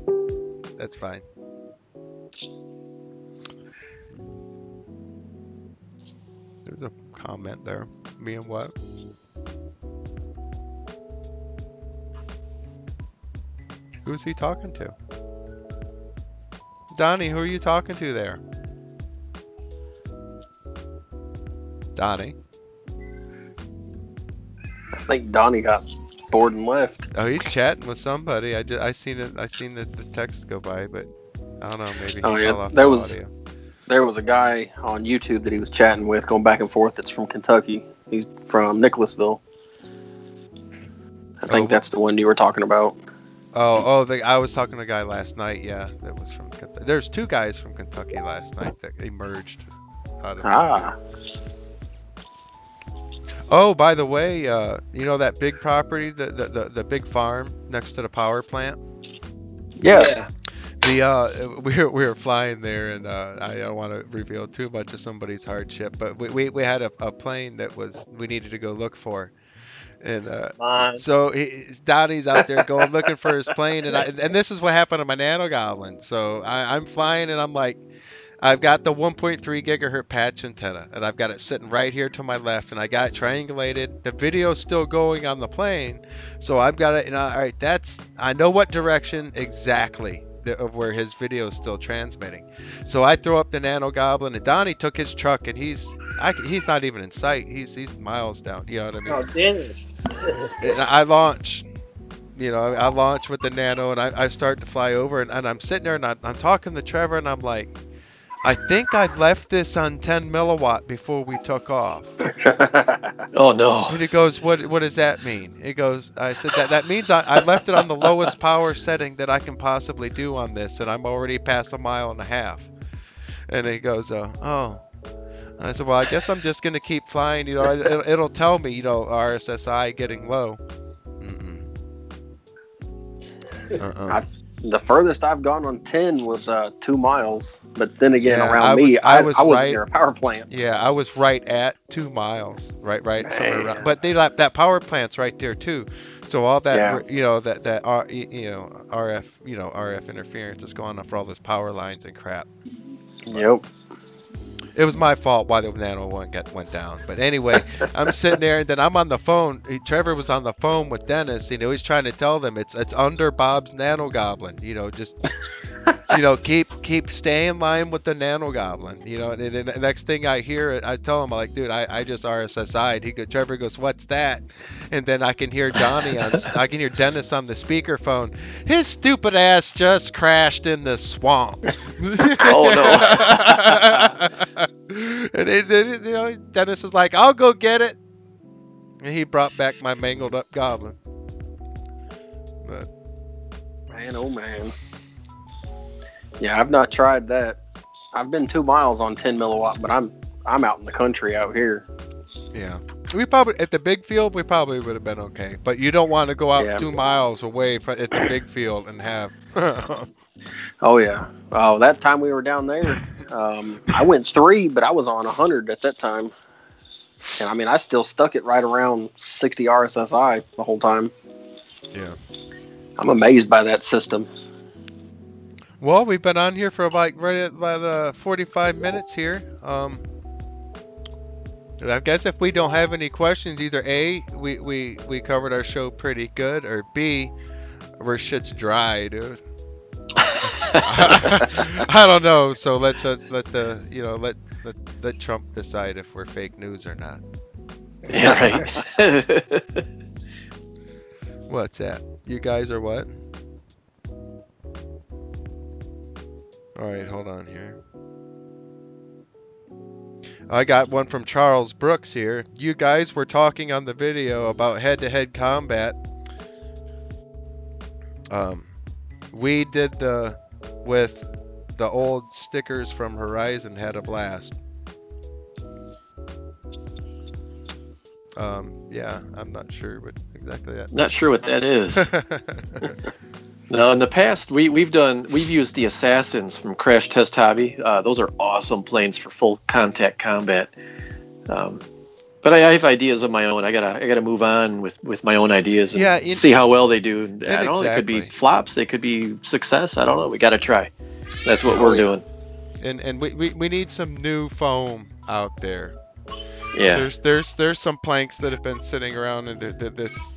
That's fine. There's a comment there. Me and what? Who's he talking to? Donnie, who are you talking to there? Donnie. I think Donnie got bored and left. Oh, he's chatting with somebody. I seen it. I seen the text go by, but I don't know. Maybe he fell off the audio. There was a guy on YouTube that he was chatting with, going back and forth. That's from Kentucky. He's from Nicholasville. I think that's the one you were talking about. I was talking to a guy last night. Yeah, that was from Kentucky. There's two guys from Kentucky last night that emerged out of. Oh, by the way, you know that big property, the big farm next to the power plant? Yeah. We were flying there, and I don't want to reveal too much of somebody's hardship, but we had a plane that we needed to go look for. And so Donnie's out there going looking for his plane, and this is what happened to my Nano Goblin. So I'm flying, and I'm like, I've got the 1.3 gigahertz patch antenna, and I've got it sitting right here to my left, and I got it triangulated. The video's still going on the plane, so I've got it. And all right, I know what direction exactly of where his video is still transmitting. So I throw up the Nano Goblin, and Donnie took his truck, and he's not even in sight. He's miles down. You know what I mean? Oh, Dennis. And I launch. I launch with the Nano, and I start to fly over, and I'm sitting there, and I'm talking to Trevor, and I'm like, I think I left this on 10 milliwatt before we took off. Oh no! And he goes, what does that mean? He goes, I said that means I left it on the lowest power setting that I can possibly do on this, and I'm already past 1.5 miles. And he goes, oh. I said, well, I guess I'm just gonna keep flying. It'll tell me, RSSI getting low. The furthest I've gone on 10 was 2 miles, but then again, I wasn't near a power plant. Yeah, I was right at 2 miles, right somewhere around. But that power plant's right there too, so all that RF interference is going on for all those power lines and crap. Yep. It was my fault why the Nano went down. But anyway, I'm sitting there, and then I'm on the phone. Trevor was on the phone with Dennis. He's trying to tell them it's under Bob's Nano Goblin. Just keep stay in line with the Nano Goblin. And the next thing I hear, I tell him, I'm like, dude, I just RSSI'd. Trevor goes, what's that? And then I can hear Dennis on the speakerphone. His stupid ass just crashed in the swamp. Oh no. And Dennis is like, I'll go get it. And he brought back my mangled up Goblin. But man, oh man. Yeah, I've not tried that. I've been 2 miles on 10 milliwatt, but I'm out in the country out here. Yeah. We probably at the big field we probably would have been okay. But you don't want to go out 2 miles away at the big field and have Oh yeah. Oh, that time we were down there, I went 3, but I was on 100 at that time. And I still stuck it right around 60 RSSI the whole time. Yeah. I'm amazed by that system. Well, we've been on here for about 45 minutes here. I guess if we don't have any questions, either A, we covered our show pretty good, or B, we're shit's dry, dude. I don't know. So let Trump decide if we're fake news or not. Yeah, right. What's that? You guys are what? All right, hold on here. I got one from Charles Brooks here. You guys were talking on the video about head-to-head combat. We did with the old stickers from Horizon, had a blast. Yeah, I'm not sure what exactly that. Not sure what that is. No, in the past we've used the Assassins from Crash Test Hobby. Those are awesome planes for full contact combat. But I have ideas of my own. I gotta move on with my own ideas and see how well they do. I don't know. They could be flops. They could be success. I don't know. We gotta try. That's what we're doing. And we need some new foam out there. Yeah. There's some planks that have been sitting around and that's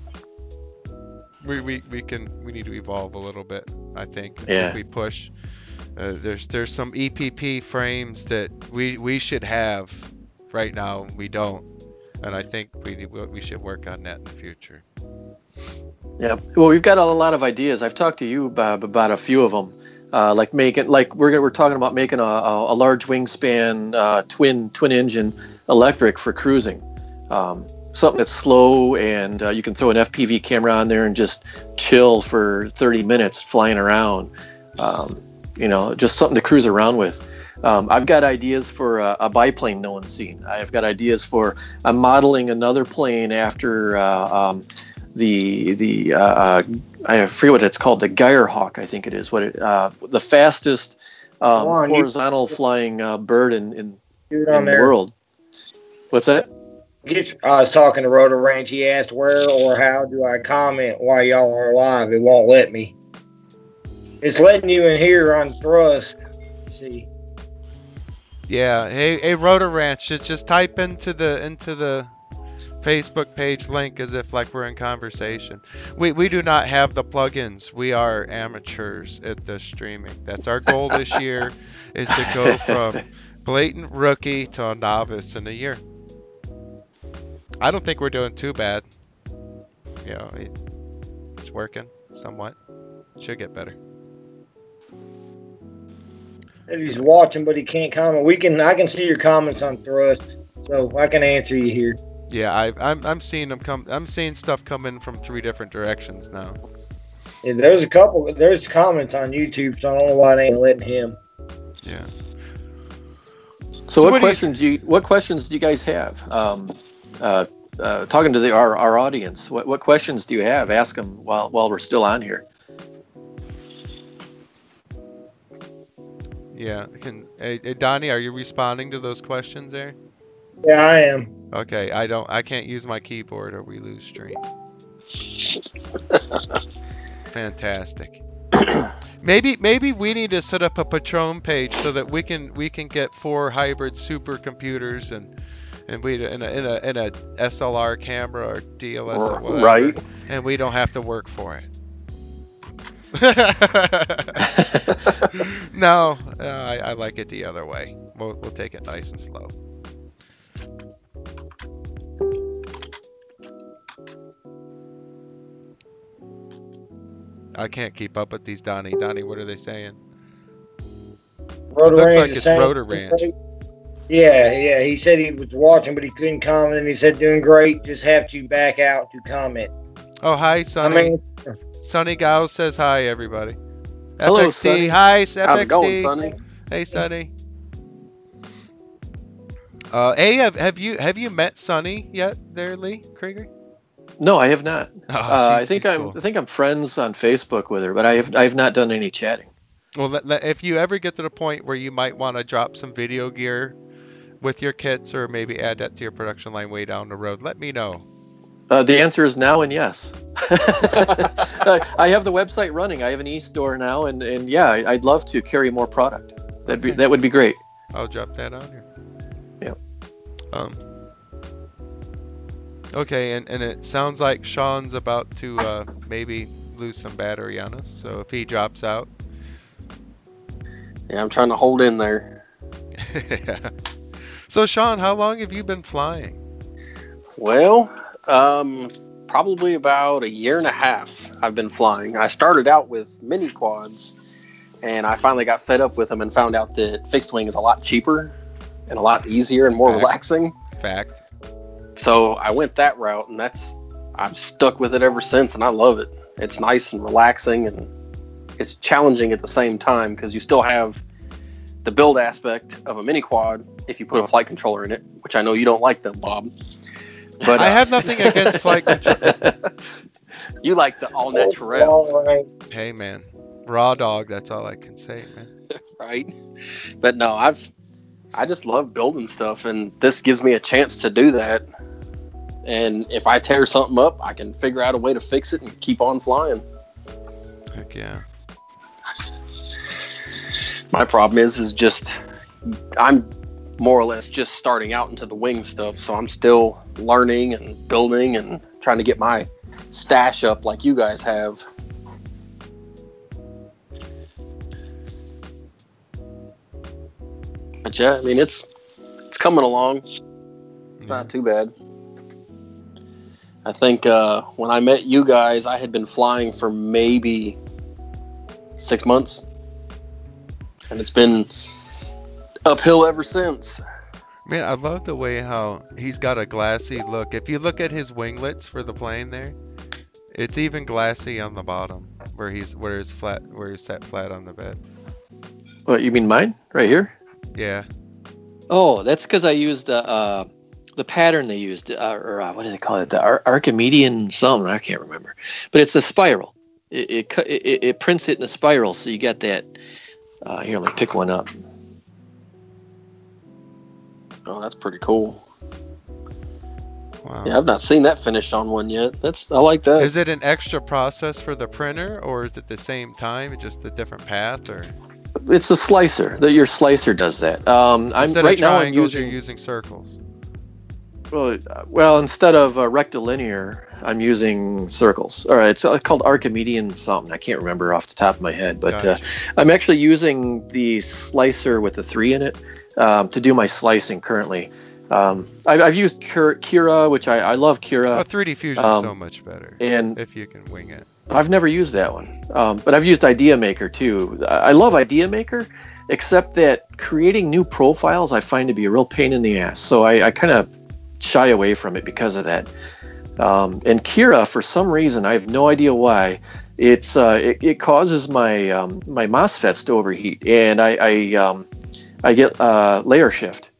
we need to evolve a little bit. I think if we push. There's some EPP frames that we should have right now. We don't. And I think we should work on that in the future. Yeah. Well, we've got a lot of ideas. I've talked to you, Bob, about a few of them. We're talking about making a large wingspan twin engine electric for cruising. Something that's slow and you can throw an FPV camera on there and just chill for 30 minutes flying around. Just something to cruise around with. I've got ideas for a biplane no one's seen. I've got ideas for I'm modeling another plane after I forget what it's called, the Geierhawk, I think it is. The fastest horizontal flying bird in the world. What's that? I was talking to Rotor Ranch. He asked where or how do I comment while y'all are live. It won't let me. It's letting you in here on Thrust. Let's see. Yeah. Hey, Rotor Ranch. Just type into the Facebook page link as if like we're in conversation. We do not have the plugins. We are amateurs at the streaming. That's our goal this year, is to go from blatant rookie to a novice in a year. I don't think we're doing too bad. It's working somewhat. Should get better. And he's watching, but he can't comment. I can see your comments on Thrust, so I can answer you here. Yeah, I'm seeing them come. I'm seeing stuff coming from 3 different directions now. Yeah, there's comments on YouTube, so I don't know why they ain't letting him. Yeah. So what questions do you guys have? Talking to our audience, what questions do you have? Ask them while we're still on here. Yeah. Hey, Donnie, are you responding to those questions there? Yeah, I am. Okay, I can't use my keyboard or we lose stream. Fantastic. Maybe we need to set up a Patron page so that we can get 4 hybrid supercomputers and we in a SLR camera or DLS or whatever, right? And we don't have to work for it. No, I like it the other way. We'll take it nice and slow. I can't keep up with these, Donnie. Donnie, what are they saying? Rotor Looks Ranch like it's Rotor Ranch. Yeah. He said he was watching, but he couldn't comment. And he said, "Doing great. Just have to back out to comment." Oh, hi, Sonny. Sonny Gao says hi, everybody. Hello, FXD. Sonny. Hi, FXD. How's it going, Sonny? Hey, Sonny. Hey, have you met Sonny yet, there, Lee Krieger? No, I have not. Oh, I think I'm friends on Facebook with her, but I have not done any chatting. Well, if you ever get to the point where you might want to drop some video gear with your kits, or maybe add that to your production line way down the road, let me know. The answer is now and yes. I have the website running. I have an e-store now, and yeah, I'd love to carry more product. That would be great. I'll drop that on here. Yeah. Okay, and it sounds like Sean's about to maybe lose some battery on us. So if he drops out. Yeah, I'm trying to hold in there. Yeah. So Sean, how long have you been flying? Well, probably about a year and a half I've been flying. I started out with mini quads, and I finally got fed up with them and found out that fixed wing is a lot cheaper and a lot easier and more relaxing. Fact. So I went that route, and I've stuck with it ever since, and I love it. It's nice and relaxing, and it's challenging at the same time because you still have the build aspect of a mini quad if you put a flight controller in it, which I know you don't like that, Bob. But I have nothing against flight control. you like the all natural, Hey, man. Raw dog, that's all I can say, man. right? But no, I just love building stuff, and this gives me a chance to do that. And if I tear something up, I can figure out a way to fix it and keep on flying. Heck yeah. My problem is just I'm more or less just starting out into the wing stuff, so I'm still learning and building and trying to get my stash up like you guys have. But yeah, I mean it's coming along. Not too bad. I think when I met you guys, I had been flying for maybe 6 months. And it's been uphill ever since. Man, I love the way how he's got a glassy look. If you look at his winglets for the plane there, it's even glassy on the bottom where he's set flat on the bed. What, you mean mine? Right here? Yeah. Oh, that's because I used the pattern they used, what do they call it? The Archimedean something. I can't remember. But it's a spiral. It prints it in a spiral, so you get that. Here, let me pick one up. Oh, that's pretty cool. Wow. Yeah, I've not seen that finished on one yet. I like that. Is it an extra process for the printer, or is it the same time, just a different path, or? It's a slicer. Your slicer does that. I'm using circles. Well, instead of rectilinear, I'm using circles. All right, it's called Archimedean something. I can't remember off the top of my head, but Gotcha. I'm actually using the slicer with the 3 in it to do my slicing currently. I've used Kira, which I love Kira. Oh, 3D Fusion is so much better, and if you can wing it. I've never used that one, but I've used Idea Maker too. I love Idea Maker, except that creating new profiles I find to be a real pain in the ass. So I kind of shy away from it because of that. And Kira, for some reason, I have no idea why, it causes my my MOSFETs to overheat, and I get layer shift.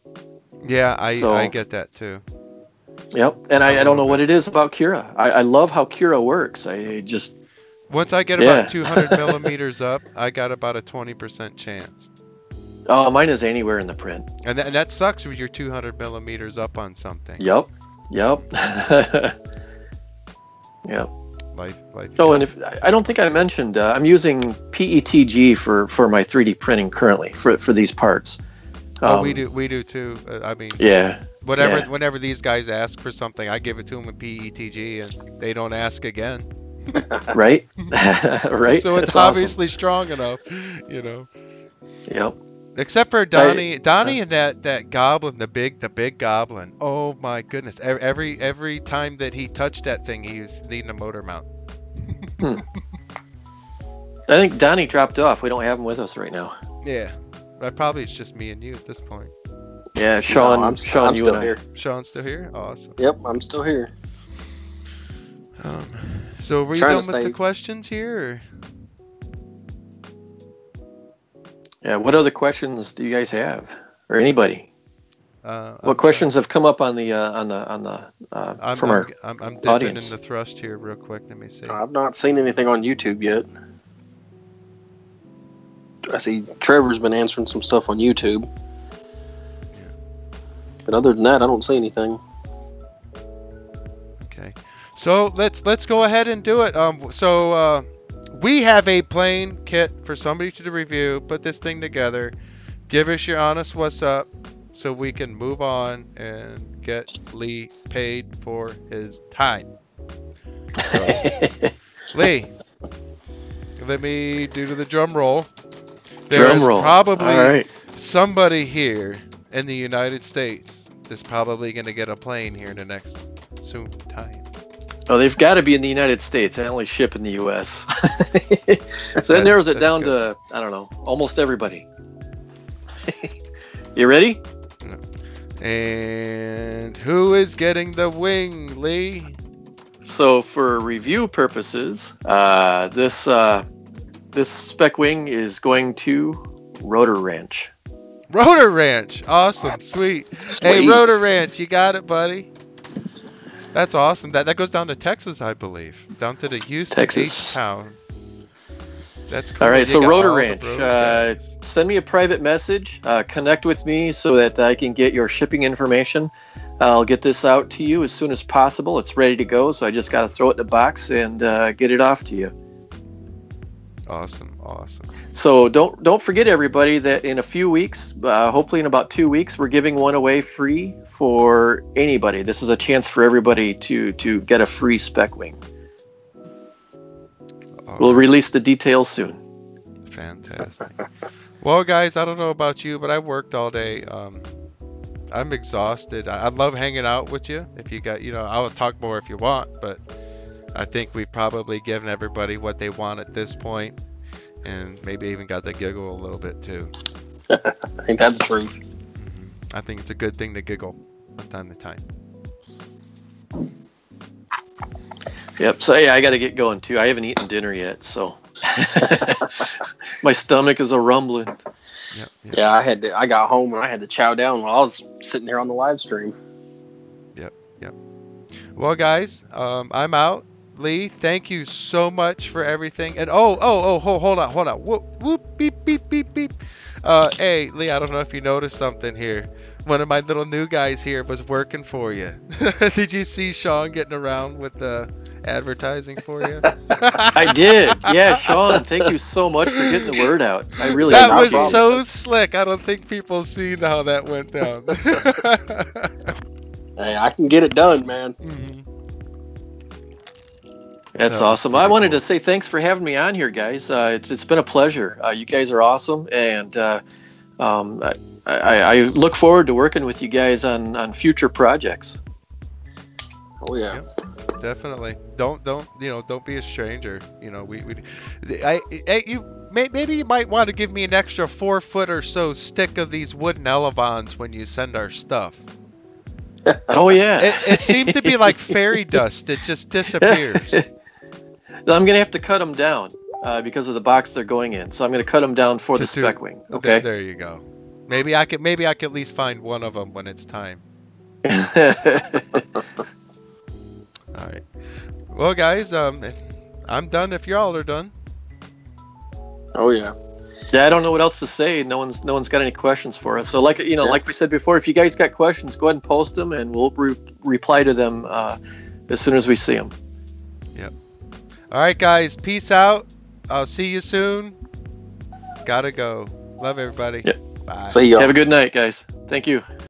Yeah, I get that too. Yep, and I don't know what it is about Kira. I love how Kira works. I just once I get about 200 millimeters up, I got about a 20% chance. Oh, mine is anywhere in the print. And that sucks with your 200 millimeters up on something. Yep. Yep. Life. Oh, and I don't think I mentioned, I'm using PETG for my 3D printing currently for these parts. We do too. I mean, yeah. Whenever these guys ask for something, I give it to them with PETG, and they don't ask again. Right. Right. So it's obviously strong enough, you know. Yep. Except for Donnie and that goblin, the big goblin. Oh my goodness! Every time that he touched that thing, he was needing a motor mount. I think Donnie dropped off. We don't have him with us right now. Yeah, probably it's just me and you at this point. Yeah, Sean. I'm Sean, you still and here. Sean's still here. Awesome. Yep, I'm still here. So were you done with the questions here? Or? Yeah. What other questions do you guys have, or anybody? What questions have come up on the from our I'm dipping audience? in the Thrust here real quick. Let me see. I've not seen anything on YouTube yet. I see Trevor's been answering some stuff on YouTube. Yeah. But other than that, I don't see anything. Okay. So let's go ahead and do it. We have a plane kit for somebody to review. Put this thing together. Give us your honest what's up, so we can move on and get Lee paid for his time. So, Lee, let me do the drum roll. There's probably somebody here in the United States that's probably going to get a plane here in the next soon time. Oh, they've got to be in the United States. I only ship in the U.S. So that narrows it down to, I don't know, almost everybody. You ready? And who is getting the wing, Lee? So for review purposes, this spec wing is going to Rotor Ranch. Rotor Ranch. Awesome. Sweet. Hey, Rotor Ranch, you got it, buddy. That's awesome. That goes down to Texas, I believe. Down to the Houston Texas. H-Town. That's cool. All right, You so got Rotor all the Ranch, bros guys. send me a private message, connect with me so that I can get your shipping information. I'll get this out to you as soon as possible. It's ready to go, so I just got to throw it in a box and get it off to you. Awesome. So don't forget, everybody, that in a few weeks, hopefully in about 2 weeks, we're giving one away free for anybody. This is a chance for everybody to get a free spec wing. We'll release the details soon. Fantastic. Well, guys, I don't know about you, but I worked all day. I'm exhausted. I love hanging out with you. If you got, I'll talk more if you want, but I think we've probably given everybody what they want at this point, and maybe even got to giggle a little bit too. I think that's the truth. I think it's a good thing to giggle from time to time. Yep. So yeah, I got to get going too. I haven't eaten dinner yet, so my stomach is a rumbling. Yep. Yeah, I got home and I had to chow down while I was sitting here on the live stream. Yep. Well, guys, I'm out. Lee, thank you so much for everything. And hold on. Whoop, beep. Hey, Lee, I don't know if you noticed something here. One of my little new guys here was working for you. Did you see Sean getting around with the advertising for you? I did. Yeah, Sean, thank you so much for getting the word out. I really That no was problem. so slick. I don't think people seen how that went down. Hey, I can get it done, man. That's awesome. I wanted to say thanks for having me on here, guys. It's been a pleasure. You guys are awesome, and I look forward to working with you guys on future projects. Oh yeah. Yep, definitely. Don't be a stranger. Maybe you might want to give me an extra 4 foot or so stick of these wooden elevons when you send our stuff. Oh yeah. It seems to be like fairy dust. It just disappears. I'm going to have to cut them down because of the box they're going in. So I'm going to cut them down for the spec wing. Okay. There you go. Maybe I can at least find one of them when it's time. All right. Well, guys, I'm done. If y'all are done. Oh yeah. Yeah, I don't know what else to say. No one's got any questions for us. So like we said before, if you guys got questions, go ahead and post them, and we'll reply to them as soon as we see them. Yep. All right, guys. Peace out. I'll see you soon. Gotta go. Love everybody. Yep. Bye. See ya. Have a good night, guys. Thank you.